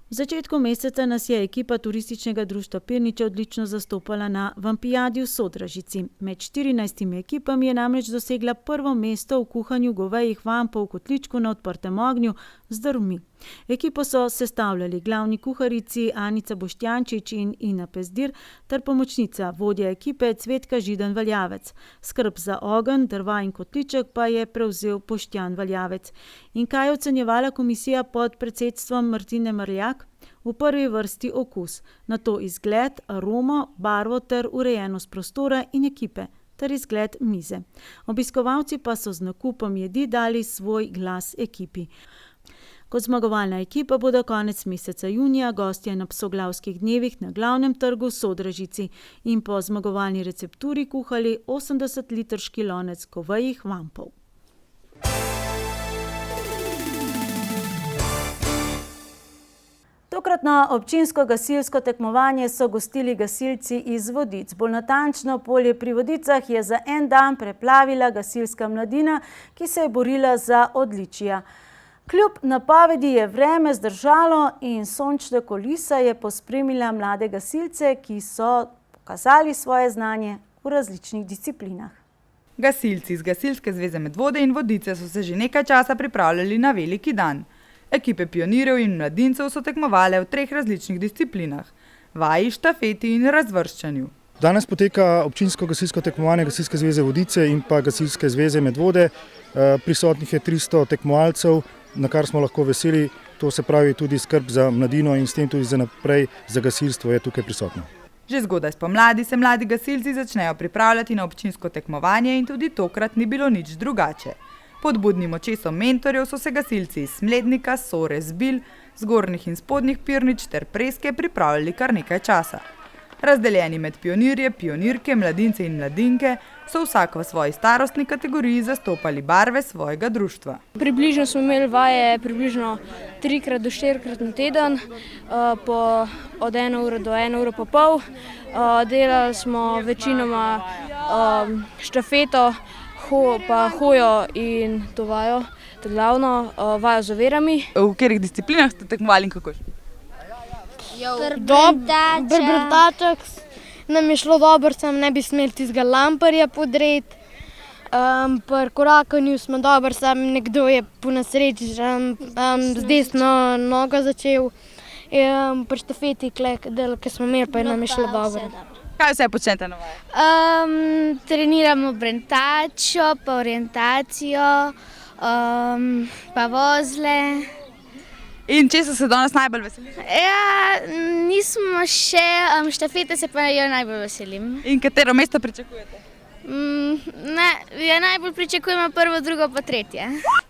V začetku meseca nas je ekipa turističnega društva Pirniče odlično zastopala na Vampijadi v Sodražici. Med 14 ekipami je namreč dosegla prvo mesto v kuhanju govejih vampov v kotličku na odprtem ognju z drvmi. Ekipo so sestavljali glavni kuharici Anica Boštjančič in Ina Pezdir ter pomočnica vodja ekipe Cvetka Židan Valjavec. Skrb za ogenj, drva in kotliček pa je prevzel Boštjan Valjavec. In kaj je ocenjevala komisija pod predsedstvom Martine Mrljak? V prvi vrsti okus, nato izgled, aromo, barvo ter urejenost prostora in ekipe ter izgled mize. Obiskovalci pa so z nakupom jedi dali svoj glas ekipi. Kot zmagovalna ekipa bodo konec meseca junija gostje na Psoglavskih dnevih na glavnem trgu v Sodražici in po zmagovalni recepturi kuhali 80-litrski lonec govejih vampov. Tokratno občinsko gasilsko tekmovanje so gostili gasilci iz Vodic. Bolj natančno, Polje pri Vodicah je za en dan preplavila gasilska mladina, ki se je borila za odličja. Kljub napovedi je vreme zdržalo in sončna kulisa je pospremila mlade gasilce, ki so pokazali svoje znanje v različnih disciplinah. Gasilci iz Gasilske zveze Medvode in Vodice so se že nekaj časa pripravljali na veliki dan. Ekipe pionirjev in mladincev so tekmovale v 3 različnih disciplinah: vaji, štafeti in razvrščanju. Danes poteka občinsko gasilsko tekmovanje Gasilske zveze Vodice in pa Gasilske zveze Medvode. Prisotnih je 300 tekmovalcev, na kar smo lahko veseli. To se pravi tudi skrb za mladino in s tem tudi za naprej za gasilstvo je tukaj prisotno. Že zgodaj spomladi se mladi gasilci začnejo pripravljati na občinsko tekmovanje in tudi tokrat ni bilo nič drugače. Pod budnim očesom mentorjev so se gasilci iz Smlednika, Sore, Zbil, Zgornjih in Spodnjih Pirnič ter Preske pripravljali kar nekaj časa. Razdeljeni med pionirje, pionirke, mladince in mladinke so vsak v svoji starostni kategoriji zastopali barve svojega društva. Približno smo imeli vaje približno 3 do 4 na teden, od 1 ure do 1 ure pa pol. Delali smo večinoma štafeto, pa hojo in to vajo, to glavno vajo z ovirami. V katerih disciplinah ste tekmovali in kako? Brtaček nam je šlo dobro, sem ne bi smeli tistega lamparja podreti. Pri korakanju smo dobro, sam nekdo je po nesreči z desno nogo začel. Pri štafeti, ki smo imeli, pa je nam je šlo dobro. Kaj vse počnete na vajah? Treniramo brentačo, pa orientacijo, pa vozle. In česa se danes najbolj veselite? Ja, nismo še, štafete se pa jo najbolj veselim. In katero mesto pričakujete? Najbolj pričakujemo 1., 2. pa 3.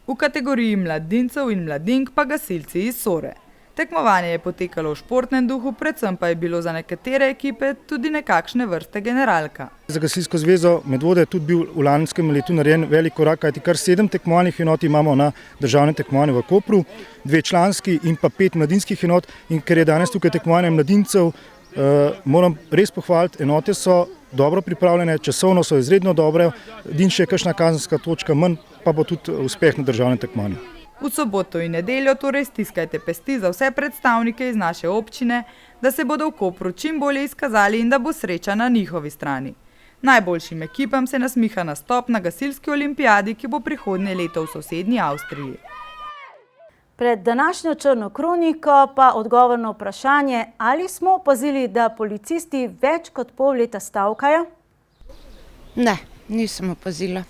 V kategoriji mladincev in mladink pa gasilci iz Sore. Tekmovanje je potekalo v športnem duhu, predvsem pa je bilo za nekatere ekipe tudi nekakšne vrste generalka. Za Gasilsko zvezo Medvode je tudi bil v lanskem letu narejen velik korak, kajti kar 7 tekmovalnih enot imamo na državnem tekmovanju v Kopru, 2 članski in pa 5 mladinskih enot. In ker je danes tukaj tekmovanje mladincev, moram res pohvaliti, enote so dobro pripravljene, časovno so izredno dobre, edino še kakšna kazenska točka manj, pa bo tudi uspeh na državnem tekmovanju. V soboto in nedeljo torej stiskajte pesti za vse predstavnike iz naše občine, da se bodo v Kopru čim bolje izkazali in da bo sreča na njihovi strani. Najboljšim ekipam se nasmiha nastop na gasilski olimpijadi, ki bo prihodnje leto v sosednji Avstriji. Pred današnjo črno kroniko pa odgovor na vprašanje, ali smo opazili, da policisti več kot pol leta stavkajo? Ne, nisem opazila.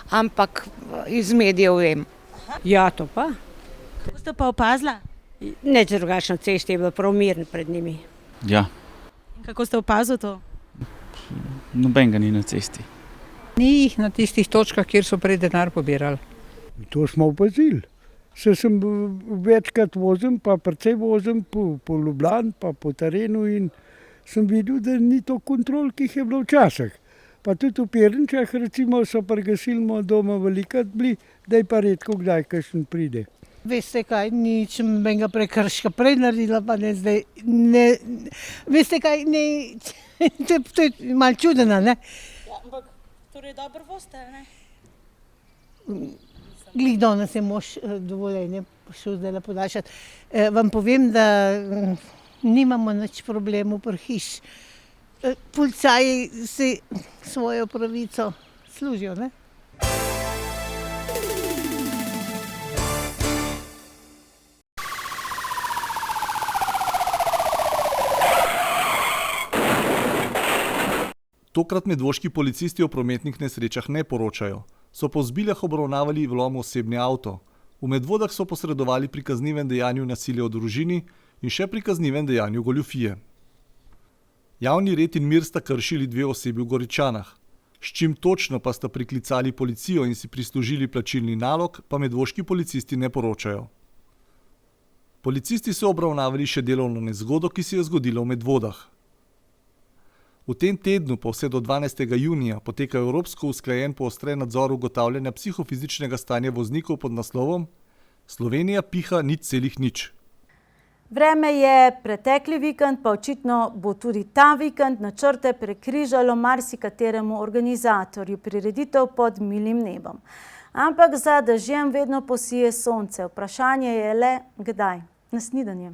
Ampak iz medijev vem. Ja, to pa. Kako ste pa opazila? Nič drugačno, cesti je bilo prav mirno pred njimi. Ja. In kako ste opazili to? Nobenega ni na cesti. Ni jih na tistih točkah, kjer so prej denar pobirali. To smo opazili. Se sem večkrat vozim, pa precej vozim po Ljubljani, pa po terenu in sem videl, da ni to kontrol, ki jih je bilo včasih. Pa tudi v Pirničah, recimo, so pri gasilnem domu velikrat bili, da je pa redko kdaj kakšen pride. Veste kaj, nič menga prekrška prej naredila, pa ne zdaj. Veste kaj, to je malo čudeno, ne? Ja, ampak torej dobro boste, ne? Glih danes je mož dovoljenje šel zdaj podaljšati. Vam povem, da nimamo nič problemov pri hiš. Policaji si svojo pravico služijo, ne? Tokrat medvoški policisti o prometnih nesrečah ne poročajo. So po Zbiljah obravnavali vlom v osebni avto. V Medvodah so posredovali pri kaznivem dejanju nasilja v družini in še pri kaznivem dejanju goljufije. Javni red in mir sta kršili 2 osebi v Goričanah. S čim točno pa sta priklicali policijo in si prislužili plačilni nalog, pa medvoški policisti ne poročajo. Policisti so obravnavali še delovno nezgodo, ki se je zgodila v Medvodah. V tem tednu pa vse do 12. junija poteka evropsko usklajen poostren nadzor ugotavljanja psihofizičnega stanja voznikov pod naslovom Slovenija piha 0,0. Vreme je, pretekli vikend pa očitno bo tudi ta vikend načrte prekrižalo marsikateremu organizatorju prireditev pod milim nebom. Ampak za dežjem vedno posije sonce. Vprašanje je le, kdaj? Na snidenje.